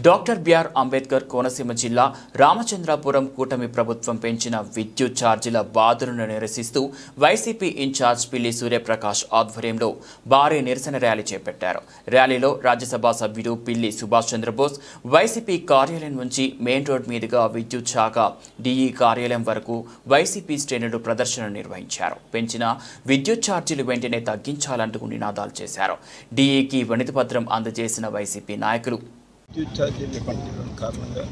Doctor BR Ambedkar Konaseema జిల్లా రామచంద్రాపురం కూటమి ప్రభుత్వం పెంచిన విద్యుత్ ఛార్జీల బాధలను నిరసిస్తూ వైసీపీ ఇన్ఛార్జ్ పిల్లి సూర్యప్రకాష్ ఆధ్వర్యంలో భారీ నిరసన ర్యాలీ చేపట్టారు. ర్యాలీలో రాజ్యసభ సభ్యుడు పిల్లి సుభాష్ చంద్రబోస్ వైసీపీ కార్యాలయం నుంచి మెయిన్ రోడ్ మీదుగా విద్యుత్ శాఖ డిఈ కార్యాలయం వరకు వైసీపీ శ్రేణులు ప్రదర్శన నిర్వహించారు. పెంచిన విద్యుత్ ఛార్జీలు వెంటనే తగ్గించాలంటూ నినాదాలు చేశారు. డిఈకి వినతిపత్రం అందజేసిన వైసీపీ నాయకులు విద్యుత్ ఛార్జీలు పెంచడం కారణంగా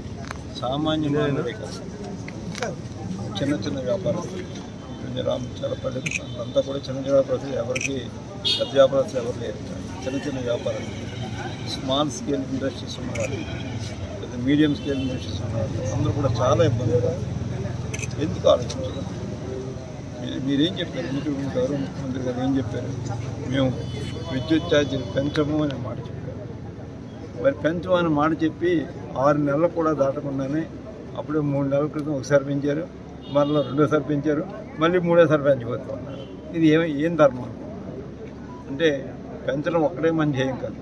సామాన్య మానవుడే కాదు, చిన్న వ్యాపారస్తులు రామచంద్రపల్లి అంతా కూడా చిన్న వ్యాపారస్తులు, ఎవరికి పెద్ద వ్యాపారస్తులు ఎవరు లేరు. చిన్న వ్యాపారస్తులు, స్మాల్ స్కేల్ ఇండస్ట్రీస్ ఉన్నవాళ్ళు, లేదా మీడియం స్కేల్ ఇండస్ట్రీస్ ఉన్నవాళ్ళు అందరూ కూడా చాలా ఇబ్బంది పడుతుంది. ఎందుకు ఆలోచించారు? మీరేం చెప్పారు? మీరు గౌరవ ముఖ్యమంత్రి గారు ఏం చెప్పారు? మేము విద్యుత్ ఛార్జీలు పెంచము అనే మాట చెప్పారు. మరి పెంచమని మాట చెప్పి 6 నెలలు కూడా దాటకుండానే అప్పుడే 3 నెలల క్రితం ఒకసారి పెంచారు, మరలా రెండోసారి పెంచారు, మళ్ళీ మూడోసారి పెంచిపోతూ ఉన్నారు. ఇది ఏం ధర్మం అంటే? పెంచడం ఒక్కడే మన ధ్యేయం కాదు.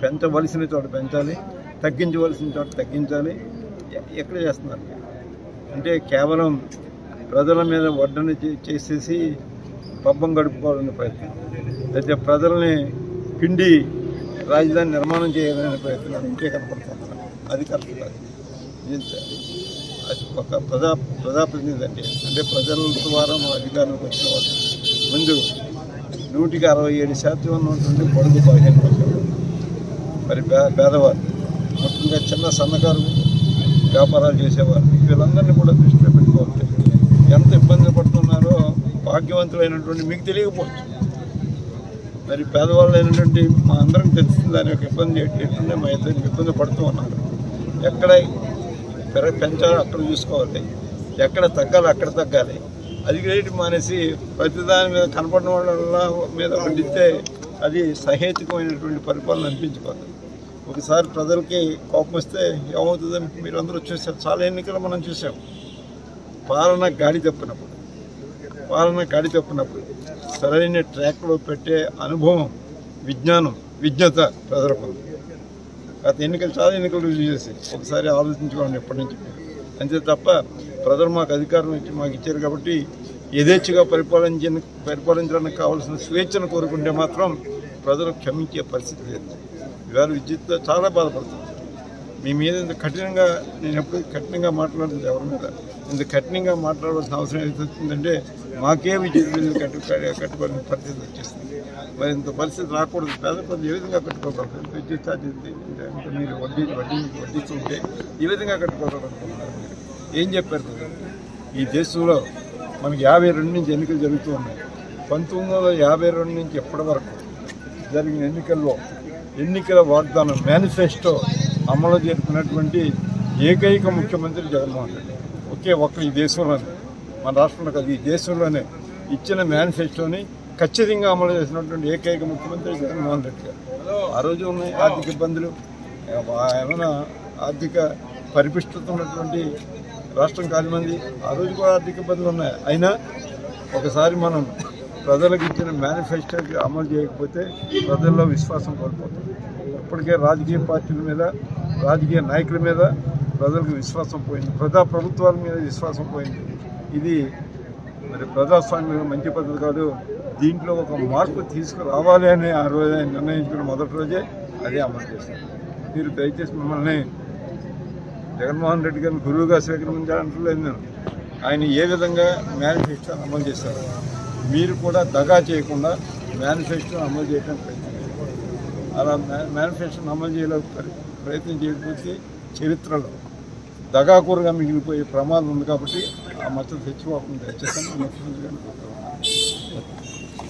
పెంచవలసిన చోట పెంచాలి, తగ్గించవలసిన చోట తగ్గించాలి. ఎక్కడ చేస్తున్నారు అంటే కేవలం ప్రజల మీద వడ్డన చేసేసి పబ్బం గడుపుకోవాలనే ప్రయత్నం, అయితే ప్రజల్ని పిండి రాజధాని నిర్మాణం చేయాలనే ప్రయత్నం ఇంకే కనపడుతున్నారు. అది కరెక్ట్ కాదు. అది ఒక ప్రజాప్రతినిధి అంటే ప్రజల ద్వారా మన అధికారంలోకి వచ్చిన వాళ్ళు ముందు 167% ఉన్నటువంటి పొడుగు 15%. మరి పేదవారు, ముఖ్యంగా చిన్న సన్నకారు వ్యాపారాలు చేసేవారు, వీళ్ళందరినీ కూడా దృష్టిలో పెట్టుకోవాలి. ఎంత ఇబ్బంది పడుతున్నారో భాగ్యవంతులైనటువంటి మీకు తెలియకపోవచ్చు. మరి పేదవాళ్ళు అయినటువంటి మా అందరం తెలుస్తుంది దాని యొక్క ఇబ్బంది ఎట్లుండే. మా ఇద్దరికి ఇబ్బంది పడుతూ ఉన్నారు. ఎక్కడ పెంచాలో అక్కడ చూసుకోవాలి, ఎక్కడ తగ్గాలో అక్కడ తగ్గాలి. అది రేటు మానేసి ప్రతిదాని మీద కనపడిన వాళ్ళ మీద వండితే అది సహేతుకమైనటువంటి పరిపాలన అనిపించుకోవాలి. ఒకసారి ప్రజలకి కోపం వస్తే ఏమవుతుందో మీరందరూ చూసారు. చాలా ఎన్నికలు మనం చూసాం. పాలన గాడి తప్పినప్పుడు సరైన ట్రాక్లో పెట్టే అనుభవం, విజ్ఞత ప్రజలకు ఉంది. గత చాలా ఎన్నికలు రుజువు చేసి ఒకసారి ఆలోచించుకోండి ఎప్పటి నుంచి. అంతే తప్ప ప్రజలు మాకు అధికారం ఇచ్చి మాకు ఇచ్చారు కాబట్టి యథేచ్ఛగా పరిపాలించడానికి కావాల్సిన స్వేచ్ఛను కోరుకుంటే మాత్రం ప్రజలు క్షమించే పరిస్థితి లేదు. ఇవాళ విద్యుత్తో చాలా బాధపడుతుంది. మీ మీద ఇంత కఠినంగా నేను ఎప్పుడు కఠినంగా మాట్లాడుతుంది ఎవరి మీద ఇంత కఠినంగా మాట్లాడాల్సిన అవసరం ఏదైతుందంటే మాకే విద్యుత్ బిల్లు కట్టుకోవాలని పరిస్థితి వచ్చేస్తుంది. మరి ఇంత పరిస్థితి రాకూడదు. పేద ప్రజలు ఏ విధంగా కట్టుకోగలరు? విద్యుత్ ఛార్జీ మీరు వడ్డిస్తుంటే ఈ విధంగా కట్టుకోగలరుకుంటున్నారు. మీరు ఏం చెప్పారు? ఈ దేశంలో మనకి 52 నుంచి ఎన్నికలు జరుగుతూ ఉన్నాయి. 1952 నుంచి ఎప్పటి వరకు జరిగిన ఎన్నికల వాగ్దానం మేనిఫెస్టో అమలు జరుపుకున్నటువంటి ఏకైక ముఖ్యమంత్రి జగన్మోహన్ రెడ్డి. ఒక్క ఈ దేశంలోనే, మన రాష్ట్రంలో కాదు, ఈ దేశంలోనే ఇచ్చిన మేనిఫెస్టోని ఖచ్చితంగా అమలు చేసినటువంటి ఏకైక ముఖ్యమంత్రి జగన్మోహన్ రెడ్డి గారు. ఆ రోజు ఉన్నాయి ఆర్థిక ఇబ్బందులు, ఏమైనా ఆర్థిక పరిపుష్టత ఉన్నటువంటి రాష్ట్రం కాదు మంది. ఆ రోజు కూడా ఆర్థిక ఇబ్బందులు ఉన్నాయి. అయినా ఒకసారి మనం ప్రజలకు ఇచ్చిన మేనిఫెస్టోకి అమలు చేయకపోతే ప్రజల్లో విశ్వాసం కోల్పోతుంది. ఇప్పటికే రాజకీయ పార్టీల మీద, రాజకీయ నాయకుల మీద ప్రజలకు విశ్వాసం పోయింది. ప్రభుత్వాల మీద విశ్వాసం పోయింది. ఇది మరి ప్రజాస్వామ్యం మంచి పద్ధతి కాదు. దీంట్లో ఒక మార్పు తీసుకురావాలి అని ఆ రోజు ఆయన నిర్ణయించుకున్న మొదటి రోజే అదే అమలు చేశారు. మీరు దయచేసి మిమ్మల్ని జగన్మోహన్ రెడ్డి గారిని గురువుగా స్వీకరించాలంటలేదు నేను. ఆయన ఏ విధంగా మేనిఫెస్టో అమలు చేశారు, మీరు కూడా దగా చేయకుండా మేనిఫెస్టో అమలు చేయడానికి ప్రయత్నించారు. అలా మేనిఫెస్టోని అమలు చేయలేక ప్రయత్నం చేయకపోతే చరిత్రలో దగాకూరుగా మిగిలిపోయే ప్రమాదం ఉంది. కాబట్టి ఆ మద్దతు తెచ్చిపోకుండా దయచేసి ముఖ్యమంత్రి గారిని కోరుతున్నాను.